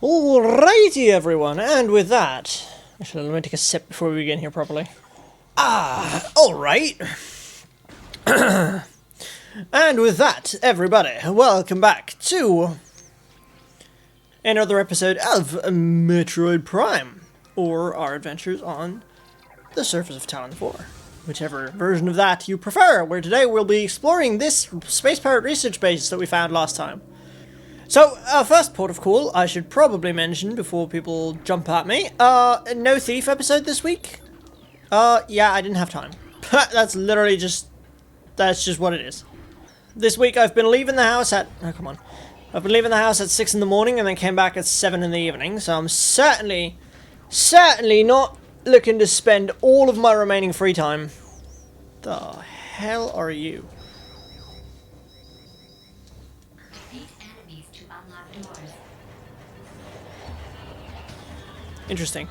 Alrighty everyone, and with that, actually let me take a sip before we begin here properly. Alright. And with that, everybody, welcome back to another episode of Metroid Prime, or our adventures on the surface of Talon IV. Whichever version of that you prefer, where today we'll be exploring this space pirate research base that we found last time. So, first port of call, I should probably mention before people jump at me, no Thief episode this week. Yeah, I didn't have time. That's literally that's just what it is. This week I've been leaving the house at, I've been leaving the house at 6 in the morning and then came back at 7 in the evening, so I'm certainly not looking to spend all of my remaining free time. The hell are you? Interesting.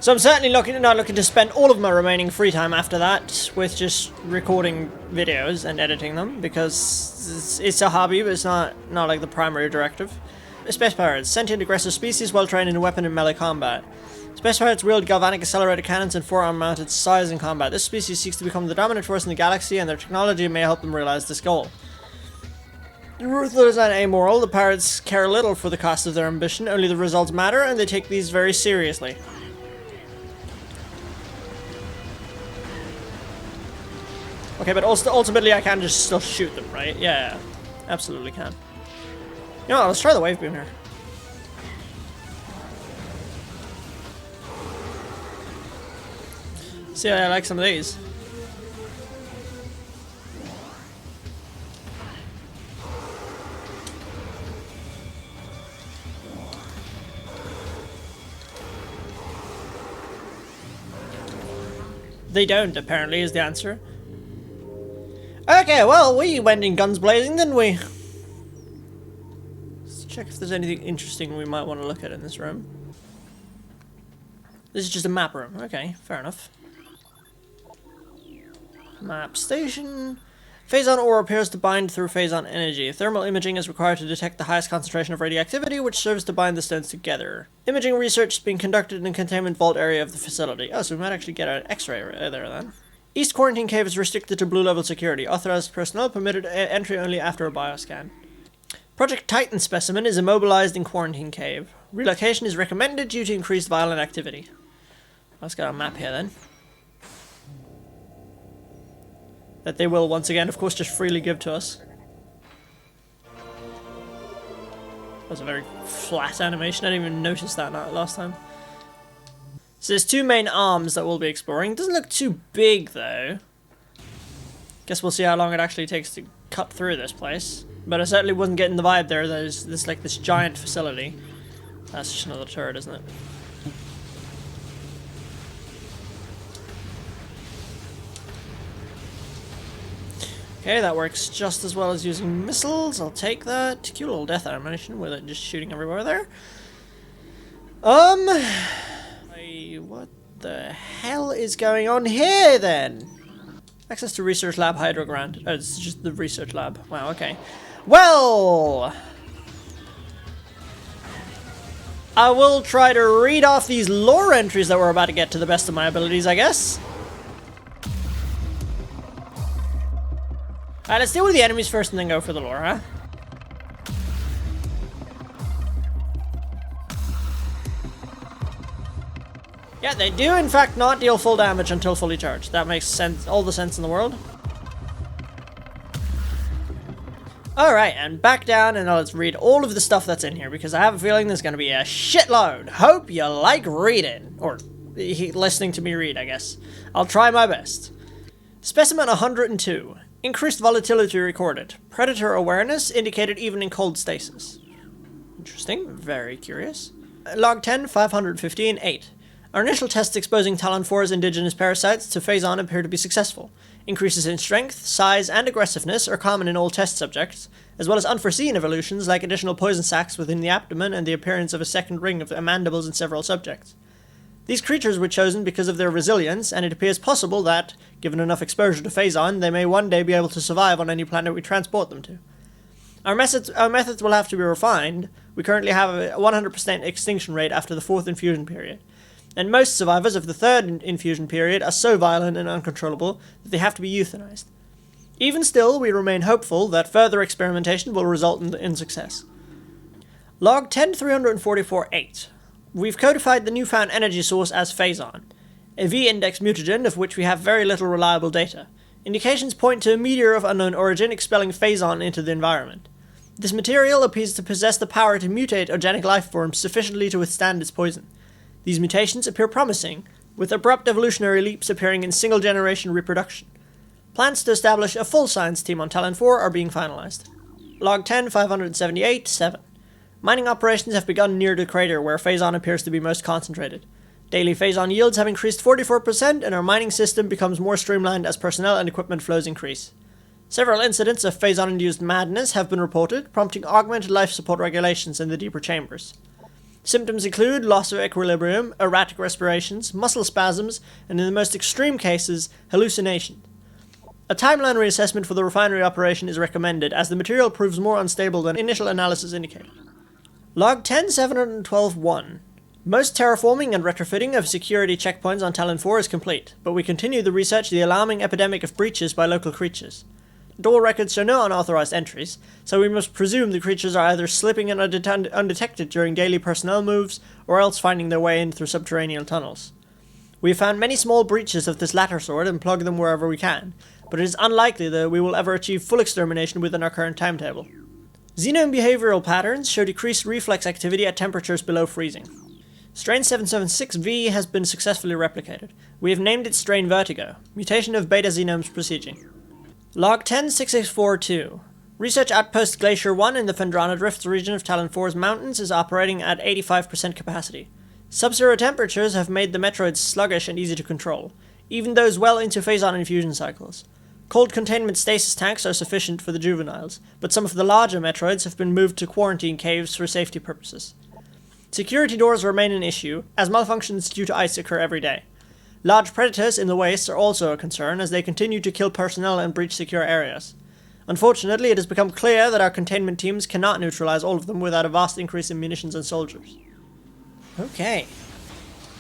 So I'm certainly not looking to spend all of my remaining free time after that with just recording videos and editing them, because it's a hobby, but it's not like the primary directive. Space pirates, sentient aggressive species, well trained in weapon and melee combat. Space pirates wield galvanic accelerated cannons and forearm-mounted size in combat. This species seeks to become the dominant force in the galaxy, and their technology may help them realize this goal. Ruthless and amoral, the pirates care little for the cost of their ambition, only the results matter, and they take these very seriously. Okay, but also, ultimately I can just still shoot them, right? Yeah, absolutely can. You know what, let's try the wave beam here. See, I like some of these. They don't, apparently, is the answer. Okay, well, we went in guns blazing, didn't we? Let's check if there's anything interesting we might want to look at in this room. This is just a map room. Okay, fair enough. Map station. Phazon ore appears to bind through Phazon energy. Thermal imaging is required to detect the highest concentration of radioactivity, which serves to bind the stones together. Imaging research is being conducted in the containment vault area of the facility. Oh, so we might actually get an X-ray right there then. East Quarantine Cave is restricted to blue level security. Authorized personnel permitted entry only after a bioscan. Project Titan specimen is immobilized in Quarantine Cave. Relocation is recommended due to increased violent activity. Let's get a map here then. That they will, once again, of course, just freely give to us. That was a very flat animation. I didn't even notice that last time. So there's two main arms that we'll be exploring. Doesn't look too big, though. Guess we'll see how long it actually takes to cut through this place. But I certainly wasn't getting the vibe there. There's this giant facility. That's just another turret, isn't it? Okay, that works just as well as using missiles. I'll take that. Cute little death animation with it just shooting everywhere there. What the hell is going on here then? Access to Research Lab Hydra grant. Oh, it's just the Research Lab. Wow, okay. Well, I will try to read off these lore entries that we're about to get to the best of my abilities, I guess. Alright, let's deal with the enemies first and then go for the lore, huh? Yeah, they do in fact not deal full damage until fully charged. That makes sense, all the sense in the world. Alright, and back down and let's read all of the stuff that's in here, because I have a feeling there's going to be a shitload. Hope you like reading. Or listening to me read, I guess. I'll try my best. Specimen 102. Increased volatility recorded. Predator awareness indicated even in cold stasis. Interesting. Very curious. Log 10, 515, 8. Our initial tests exposing Talon IV's indigenous parasites to Phazon appear to be successful. Increases in strength, size, and aggressiveness are common in all test subjects, as well as unforeseen evolutions like additional poison sacs within the abdomen and the appearance of a second ring of mandibles in several subjects. These creatures were chosen because of their resilience, and it appears possible that, given enough exposure to Phazon, they may one day be able to survive on any planet we transport them to. Our methods will have to be refined. We currently have a 100% extinction rate after the 4th infusion period, and most survivors of the 3rd infusion period are so violent and uncontrollable that they have to be euthanized. Even still, we remain hopeful that further experimentation will result in success. Log 10-344-8. We've codified the newfound energy source as Phazon, a V-index mutagen of which we have very little reliable data. Indications point to a meteor of unknown origin expelling Phazon into the environment. This material appears to possess the power to mutate organic life forms sufficiently to withstand its poison. These mutations appear promising, with abrupt evolutionary leaps appearing in single-generation reproduction. Plans to establish a full science team on Talon IV are being finalized. Log 10-578-7. Mining operations have begun near the crater where Phazon appears to be most concentrated. Daily Phazon yields have increased 44%, and our mining system becomes more streamlined as personnel and equipment flows increase. Several incidents of Phazon-induced madness have been reported, prompting augmented life support regulations in the deeper chambers. Symptoms include loss of equilibrium, erratic respirations, muscle spasms, and in the most extreme cases, hallucinations. A timeline reassessment for the refinery operation is recommended, as the material proves more unstable than initial analysis indicated. Log 10-712-1. Most terraforming and retrofitting of security checkpoints on Talon IV is complete, but we continue the research of the alarming epidemic of breaches by local creatures. Door records show no unauthorized entries, so we must presume the creatures are either slipping in undetected during daily personnel moves, or else finding their way in through subterranean tunnels. We have found many small breaches of this latter sort and plug them wherever we can, but it is unlikely that we will ever achieve full extermination within our current timetable. Xenome behavioral patterns show decreased reflex activity at temperatures below freezing. Strain 776V has been successfully replicated. We have named it Strain Vertigo, mutation of beta xenomes proceeding. Log 10-6642. Research Outpost Glacier 1 in the Phendrana Drifts region of Talon IV's mountains is operating at 85% capacity. Sub-zero temperatures have made the Metroids sluggish and easy to control, even those well into Phazon infusion cycles. Cold containment stasis tanks are sufficient for the juveniles, but some of the larger Metroids have been moved to quarantine caves for safety purposes. Security doors remain an issue, as malfunctions due to ice occur every day. Large predators in the wastes are also a concern, as they continue to kill personnel and breach secure areas. Unfortunately, it has become clear that our containment teams cannot neutralize all of them without a vast increase in munitions and soldiers. Okay.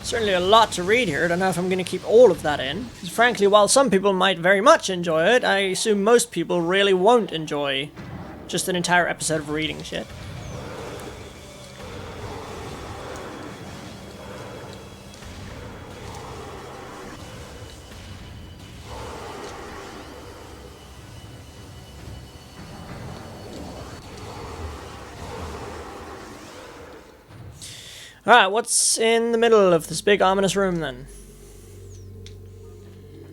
Certainly a lot to read here. I don't know if I'm going to keep all of that in. Because frankly, while some people might very much enjoy it, I assume most people really won't enjoy just an entire episode of reading shit. Alright, what's in the middle of this big ominous room then?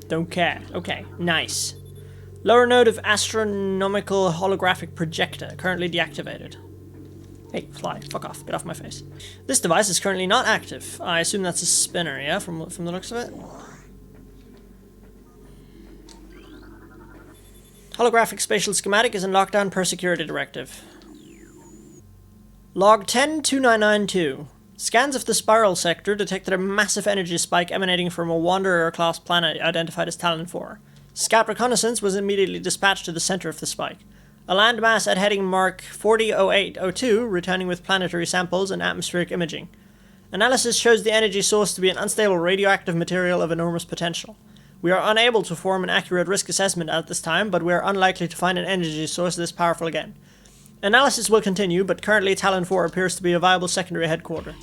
Don't care. Okay, nice. Lower node of astronomical holographic projector, currently deactivated. Hey, fly, fuck off, get off my face. This device is currently not active. I assume that's a spinner, yeah, from the looks of it? Holographic spatial schematic is in lockdown per security directive. Log 10-2992. Scans of the spiral sector detected a massive energy spike emanating from a Wanderer-class planet identified as Talon IV. Scout reconnaissance was immediately dispatched to the center of the spike. A landmass at heading mark 400802 returning with planetary samples and atmospheric imaging. Analysis shows the energy source to be an unstable radioactive material of enormous potential. We are unable to form an accurate risk assessment at this time, but we are unlikely to find an energy source this powerful again. Analysis will continue, but currently Talon IV appears to be a viable secondary headquarter.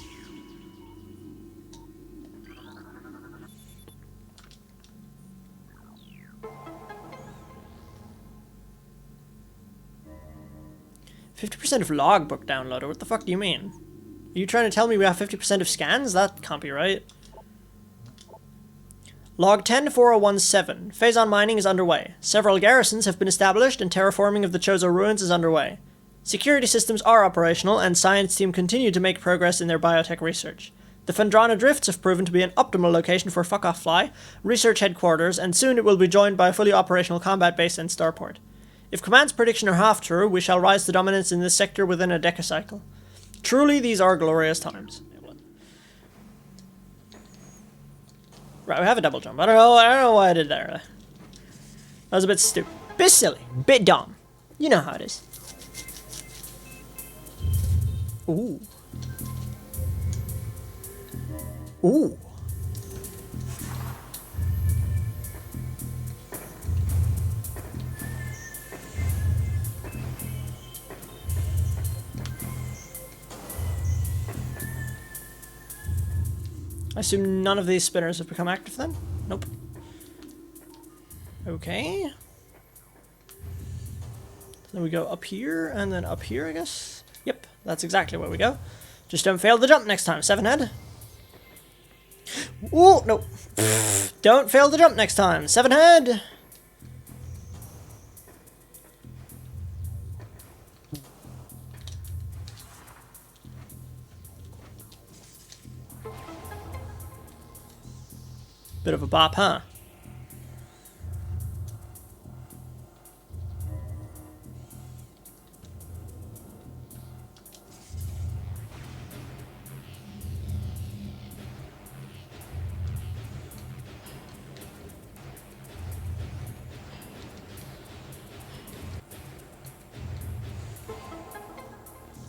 "50% of logbook downloader? What the fuck do you mean? Are you trying to tell me we have 50% of scans? That can't be right." Log 10-4017. Phazon mining is underway. Several garrisons have been established and terraforming of the Chozo ruins is underway. Security systems are operational, and science team continue to make progress in their biotech research. The Phendrana Drifts have proven to be an optimal location for Fuck-Off Fly, research headquarters, and soon it will be joined by a fully operational combat base and starport. If Command's prediction are half true, we shall rise to dominance in this sector within a decacycle. Truly, these are glorious times. Right, we have a double jump. I don't know why I did that. That was a bit stupid. Bit silly. Bit dumb. You know how it is. Ooh. Ooh. I assume none of these spinners have become active then? Nope. Okay. Then we go up here, and then up here, I guess? Yep, that's exactly where we go. Just don't fail the jump next time, 7-head. Ooh, no. Don't fail the jump next time, 7-head. Bit of a bop, huh?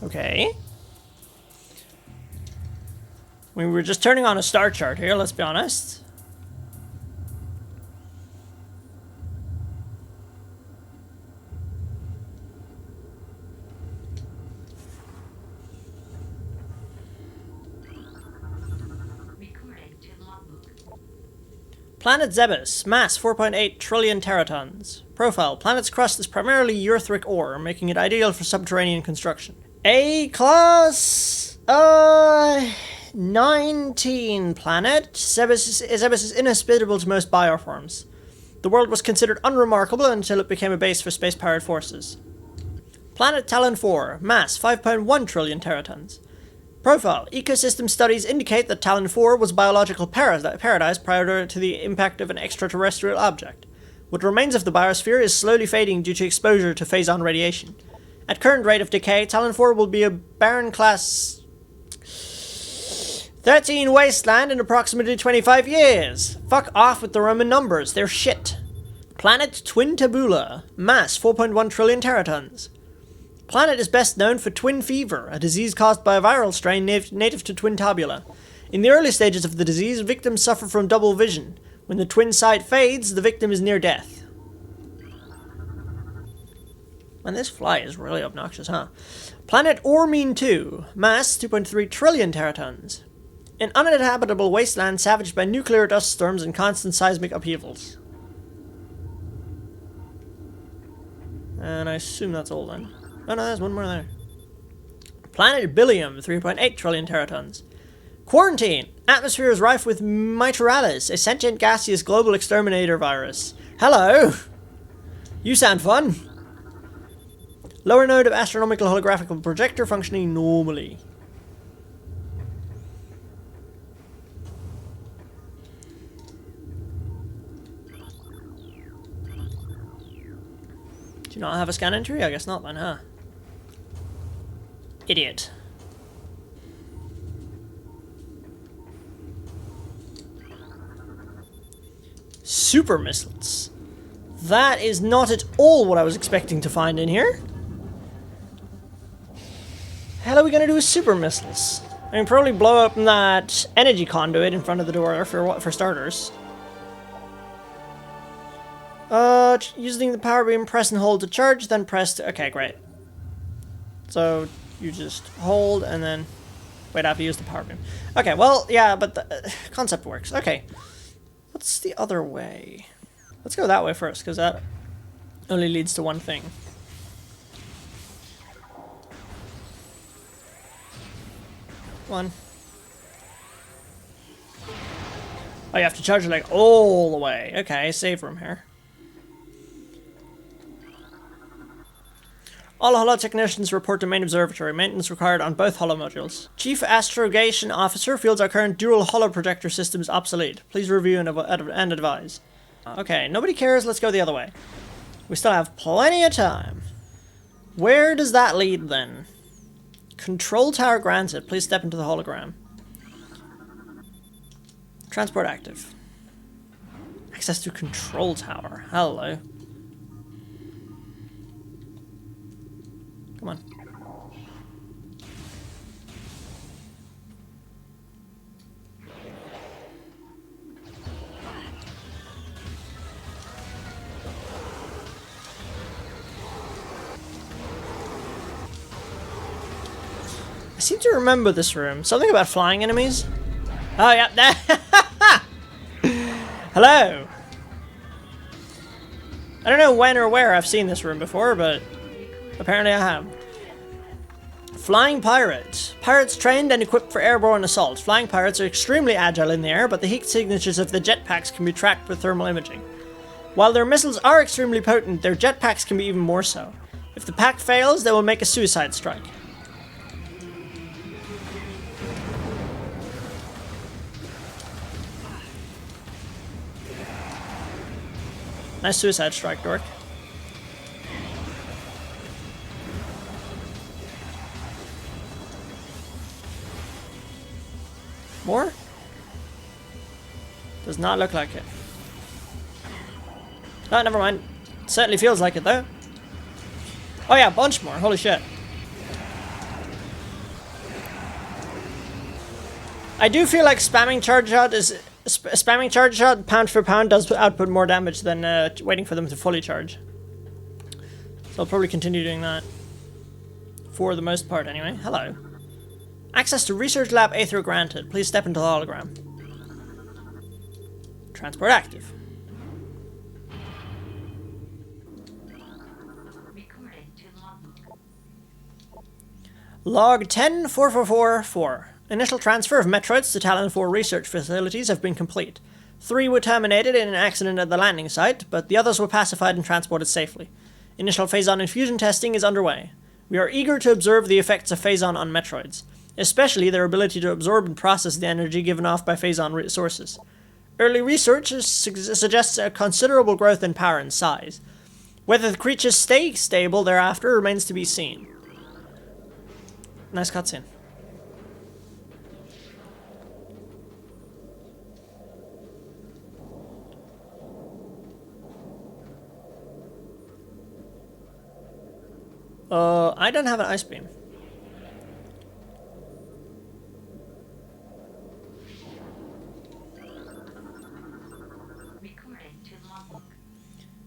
Okay. We were just turning on a star chart here, let's be honest. Planet Zebes, mass 4.8 trillion teratons. Profile, planet's crust is primarily urethric ore, making it ideal for subterranean construction. A-class, 19 planet. Zebes is inhospitable to most bioforms. The world was considered unremarkable until it became a base for space-powered forces. Planet Talon IV, mass 5.1 trillion teratons. Profile, ecosystem studies indicate that Talon IV was a biological paradise prior to the impact of an extraterrestrial object. What remains of the biosphere is slowly fading due to exposure to Phazon radiation. At current rate of decay, Talon IV will be a barren class 13 wasteland in approximately 25 years. Fuck off with the Roman numbers, they're shit. Planet Twin Tabula, mass 4.1 trillion teratons. Planet is best known for twin fever, a disease caused by a viral strain native to Twin Tabula. In the early stages of the disease, victims suffer from double vision. When the twin sight fades, the victim is near death. And this fly is really obnoxious, huh? Planet Ormine 2, mass 2.3 trillion teratons. An uninhabitable wasteland savaged by nuclear dust storms and constant seismic upheavals. And I assume that's all then. Oh no, there's one more there. Planet Billium, 3.8 trillion teratons. Quarantine! Atmosphere is rife with Mitralis, a sentient gaseous global exterminator virus. Hello! You sound fun! Lower node of astronomical holographical projector functioning normally. Do you not have a scan entry? I guess not then, huh? Idiot. Super missiles. That is not at all what I was expecting to find in here. Hell are we gonna do with super missiles? I mean, probably blow up that energy conduit in front of the door for starters. Using the power beam, press and hold to charge, then press to... Okay, great. So, you just hold and then... Wait, I have to use the power beam. Okay, well, yeah, but the concept works. Okay. What's the other way? Let's go that way first, because that only leads to one thing. Come on. Oh, you have to charge it like all the way. Okay, save room here. All holo technicians report to main observatory. Maintenance required on both holo modules. Chief Astrogation Officer feels our current dual holo projector system is obsolete. Please review and advise. Okay, nobody cares. Let's go the other way. We still have plenty of time. Where does that lead then? Control tower granted. Please step into the hologram. Transport active. Access to control tower. Hello. Come on. I seem to remember this room. Something about flying enemies? Oh, yeah. Hello. I don't know when or where I've seen this room before, but apparently I have. Flying pirates. Pirates trained and equipped for airborne assault. Flying pirates are extremely agile in the air, but the heat signatures of the jetpacks can be tracked with thermal imaging. While their missiles are extremely potent, their jetpacks can be even more so. If the pack fails, they will make a suicide strike. Nice suicide strike, dork. More? Does not look like it. Oh, never mind. Certainly feels like it, though. Oh yeah, a bunch more. Holy shit. I do feel like spamming charge shot is... spamming charge shot pound for pound does output more damage than waiting for them to fully charge. So I'll probably continue doing that. For the most part, anyway. Hello. Access to Research Lab Hydra granted. Please step into the hologram. Transport active. Log 10-4444. Initial transfer of Metroids to Talon IV research facilities have been complete. 3 were terminated in an accident at the landing site, but the others were pacified and transported safely. Initial Phazon infusion testing is underway. We are eager to observe the effects of Phazon on Metroids, especially their ability to absorb and process the energy given off by Phazon sources. Early research suggests a considerable growth in power and size. Whether the creatures stay stable thereafter remains to be seen. Nice cutscene. I don't have an ice beam.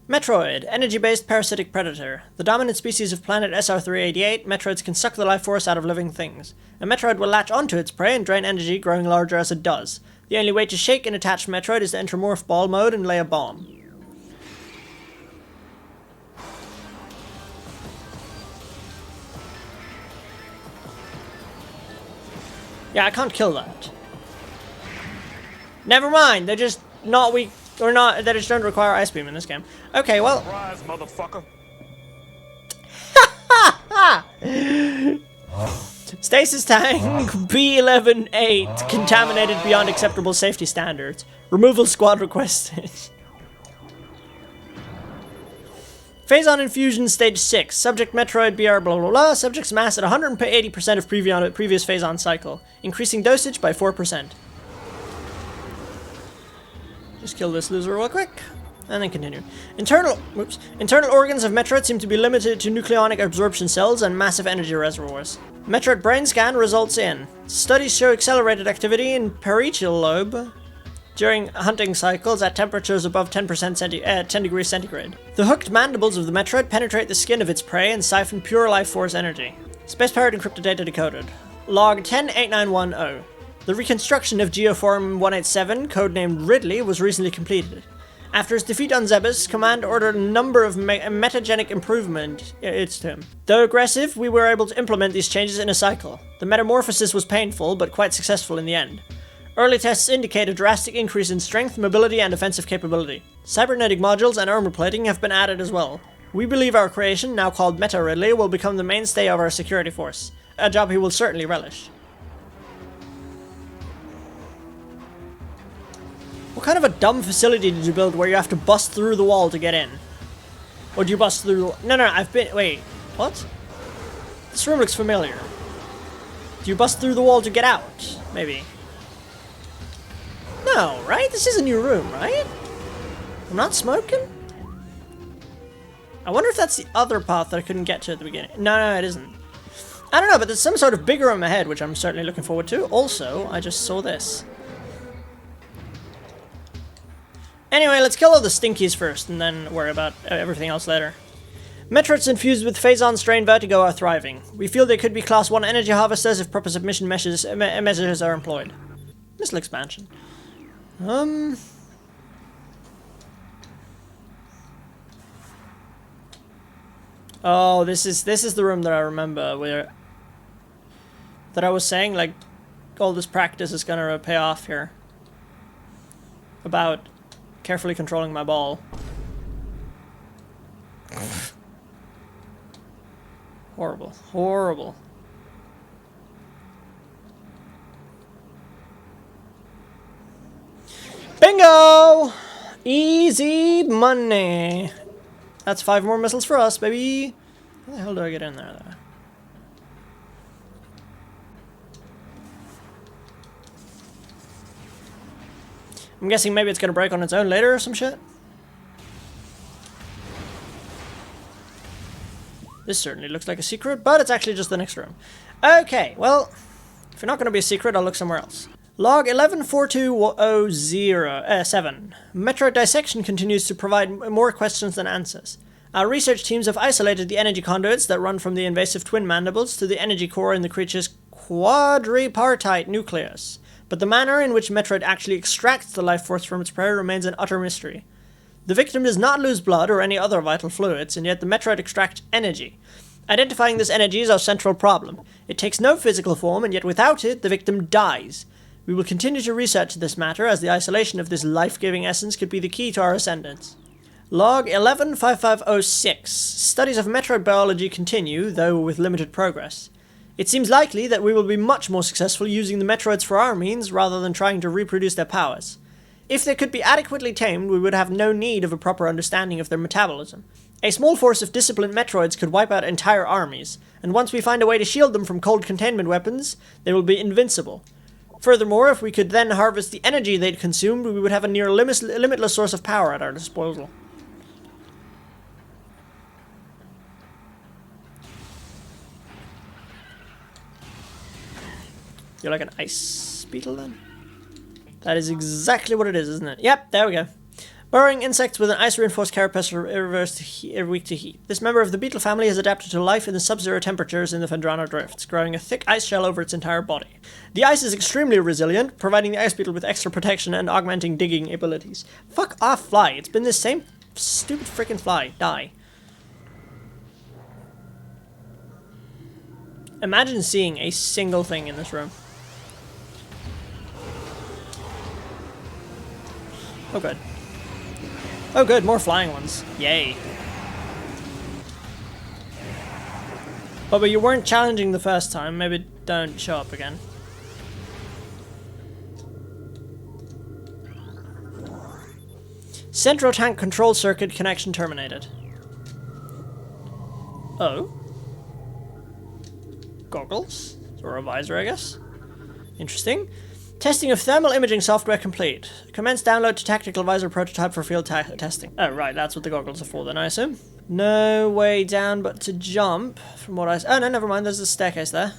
Metroid, energy-based parasitic predator. The dominant species of planet SR388, Metroids can suck the life force out of living things. A Metroid will latch onto its prey and drain energy, growing larger as it does. The only way to shake an attached Metroid is to enter morph ball mode and lay a bomb. Yeah, I can't kill that. Never mind, they're just not weak. Or not, they just don't require ice beam in this game. Okay, well. Surprise, motherfucker. Stasis tank B11-8 contaminated beyond acceptable safety standards. Removal squad requested. Phazon infusion stage 6. Subject Metroid BR blah blah blah. Subject's mass at 180% of previous Phazon cycle. Increasing dosage by 4%. Just kill this loser real quick, and then continue. Internal organs of Metroid seem to be limited to nucleonic absorption cells and massive energy reservoirs. Metroid brain scan results in. Studies show accelerated activity in parietal lobe during hunting cycles at temperatures above 10 degrees centigrade. The hooked mandibles of the Metroid penetrate the skin of its prey and siphon pure life force energy. Space pirate encrypted data decoded. Log 108910. The reconstruction of Geoform 187, codenamed Ridley, was recently completed. After his defeat on Zebes, Command ordered a number of metagenic improvements to him. Though aggressive, we were able to implement these changes in a cycle. The metamorphosis was painful, but quite successful in the end. Early tests indicate a drastic increase in strength, mobility, and offensive capability. Cybernetic modules and armor plating have been added as well. We believe our creation, now called Meta Ridley, will become the mainstay of our security force. A job he will certainly relish. What kind of a dumb facility did you build where you have to bust through the wall to get in? Or do you bust through the... No, I've been... Wait, what? This room looks familiar. Do you bust through the wall to get out? Maybe. No, right? This is a new room, right? I'm not smoking? I wonder if that's the other path that I couldn't get to at the beginning. No, it isn't. I don't know, but there's some sort of bigger room ahead, which I'm certainly looking forward to. Also, I just saw this. Anyway, let's kill all the stinkies first, and then worry about everything else later. Metroids infused with Phazon strain vertigo are thriving. We feel they could be class 1 energy harvesters if proper submission measures are employed. Missile expansion. Oh, this is the room that I remember where that I was saying like all this practice is gonna pay off here. About carefully controlling my ball. Horrible. Horrible. Bingo! Easy money. That's 5 more missiles for us, baby. How the hell do I get in there, though? I'm guessing maybe it's gonna break on its own later or some shit. This certainly looks like a secret, but it's actually just the next room. Okay, well, if you're not gonna be a secret, I'll look somewhere else. Log 114207. Metroid dissection continues to provide more questions than answers. Our research teams have isolated the energy conduits that run from the invasive twin mandibles to the energy core in the creature's quadripartite nucleus. But the manner in which Metroid actually extracts the life force from its prey remains an utter mystery. The victim does not lose blood or any other vital fluids, and yet the Metroid extracts energy. Identifying this energy is our central problem. It takes no physical form, and yet without it, the victim dies. We will continue to research this matter, as the isolation of this life-giving essence could be the key to our ascendance. Log 115506. Studies of Metroid biology continue, though with limited progress. It seems likely that we will be much more successful using the Metroids for our means, rather than trying to reproduce their powers. If they could be adequately tamed, we would have no need of a proper understanding of their metabolism. A small force of disciplined Metroids could wipe out entire armies, and once we find a way to shield them from cold containment weapons, they will be invincible. Furthermore, if we could then harvest the energy they'd consumed, we would have a near limitless source of power at our disposal. You're like an ice beetle then? That is exactly what it is, isn't it? Yep, there we go. Burrowing insects with an ice-reinforced carapace are weak to heat. This member of the beetle family has adapted to life in the sub-zero temperatures in the Phendrana drifts, growing a thick ice shell over its entire body. The ice is extremely resilient, providing the ice beetle with extra protection and augmenting digging abilities. Fuck off, fly. It's been this same stupid freaking fly. Die. Imagine seeing a single thing in this room. Oh good. Oh good, more flying ones. Yay. Oh, but you weren't challenging the first time. Maybe don't show up again. Central tank control circuit connection terminated. Oh. Goggles? Or a visor, I guess. Interesting. Testing of thermal imaging software complete. Commence download to tactical visor prototype for field testing. Oh, right, that's what the goggles are for then, I assume. No way down but to jump, from what I... Oh, no, never mind, there's a staircase there.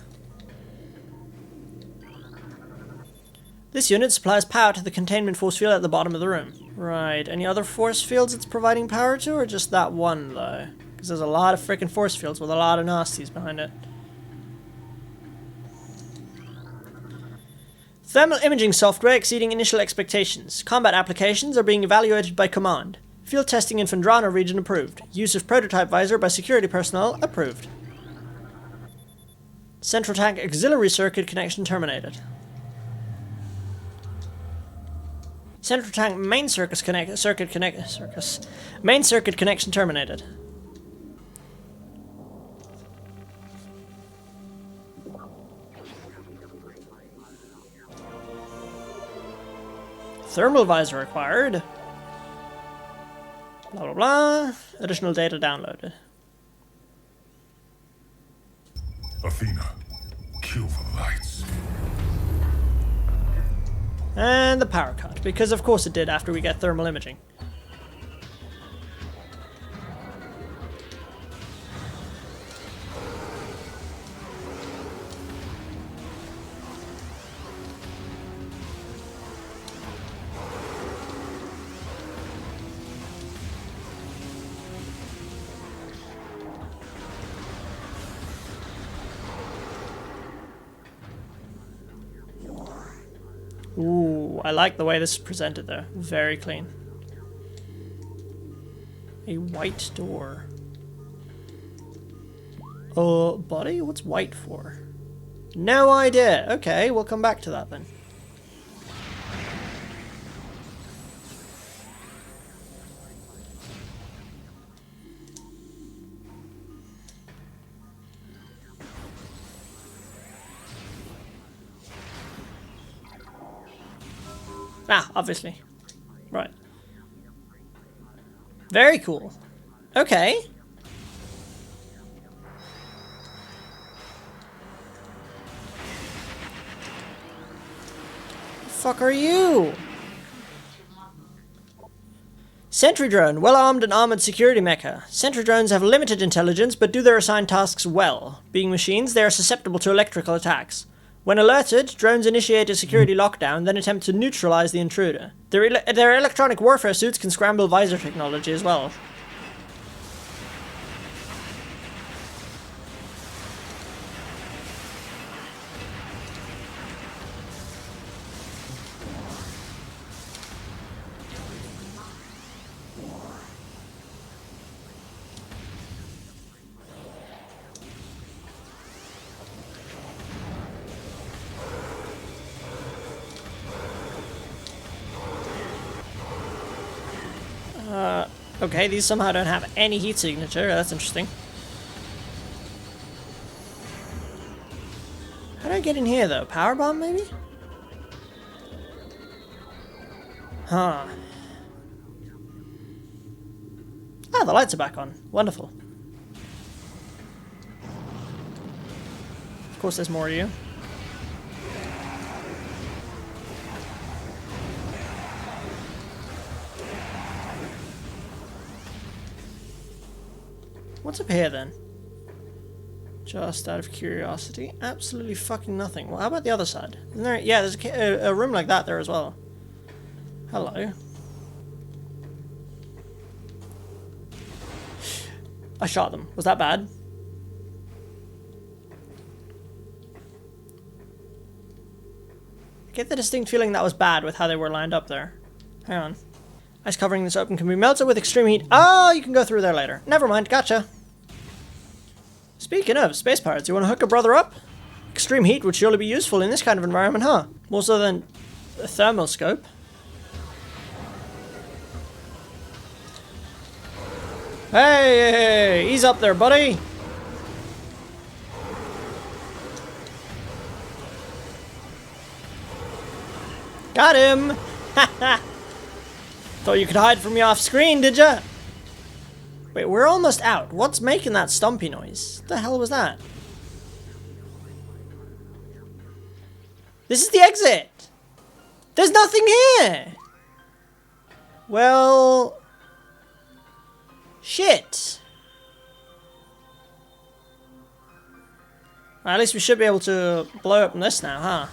This unit supplies power to the containment force field at the bottom of the room. Right, any other force fields it's providing power to, or just that one, though? Because there's a lot of freaking force fields with a lot of nasties behind it. Thermal imaging software exceeding initial expectations. Combat applications are being evaluated by command. Field testing in Phendrana region approved. Use of prototype visor by security personnel approved. Central tank auxiliary circuit connection terminated. Central tank main main circuit connection terminated. Thermal visor required. Blah blah blah. Additional data downloaded. Athena, kill the lights. And the power cut, because of course it did after we get thermal imaging. Ooh, I like the way this is presented though. Very clean. A white door. Buddy? What's white for? No idea. Okay, we'll come back to that then. Ah, obviously. Right. Very cool. Okay. The fuck are you? Sentry drone, well-armed and armored security mecha. Sentry drones have limited intelligence, but do their assigned tasks well. Being machines, they are susceptible to electrical attacks. When alerted, drones initiate a security lockdown, then attempt to neutralize the intruder. Their electronic warfare suits can scramble visor technology as well. Okay, these somehow don't have any heat signature. That's interesting. How do I get in here, though? Power bomb, maybe? Huh. Ah, the lights are back on. Wonderful. Of course, there's more of you. What's up here then? Just out of curiosity, absolutely fucking nothing. Well, how about the other side? Isn't there? Yeah, there's a room like that there as well. Hello. I shot them. Was that bad? I get the distinct feeling that was bad with how they were lined up there. Hang on. Ice covering this open can be melted with extreme heat. Oh, you can go through there later. Never mind, gotcha. Speaking of space pirates, you want to hook a brother up? Extreme heat would surely be useful in this kind of environment, huh? More so than a thermal scope. Hey, ease up there, buddy. Got him! Haha! Thought you could hide from me off screen, did ya? Wait, we're almost out. What's making that stumpy noise? What the hell was that? This is the exit! There's nothing here! Well... shit. Well, at least we should be able to blow up this now, huh?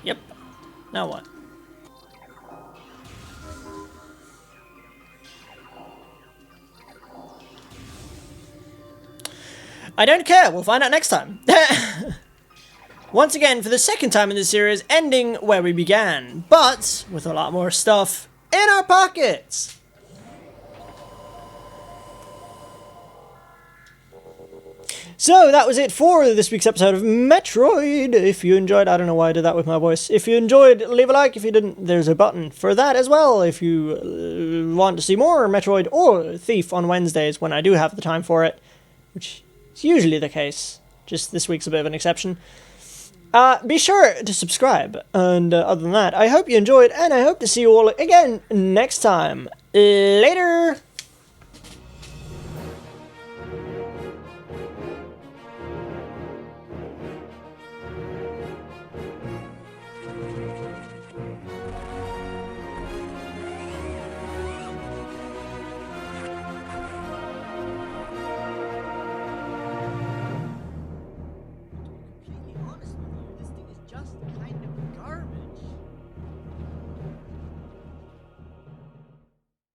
Yep. Now what? I don't care, we'll find out next time. Once again, for the second time in this series, ending where we began, but with a lot more stuff in our pockets. So that was it for this week's episode of Metroid. If you enjoyed, I don't know why I did that with my voice. If you enjoyed, leave a like. If you didn't, there's a button for that as well. If you want to see more Metroid or Thief on Wednesdays when I do have the time for it, which is usually the case. Just this week's a bit of an exception. Be sure to subscribe. And other than that, I hope you enjoyed, and I hope to see you all again next time. Later!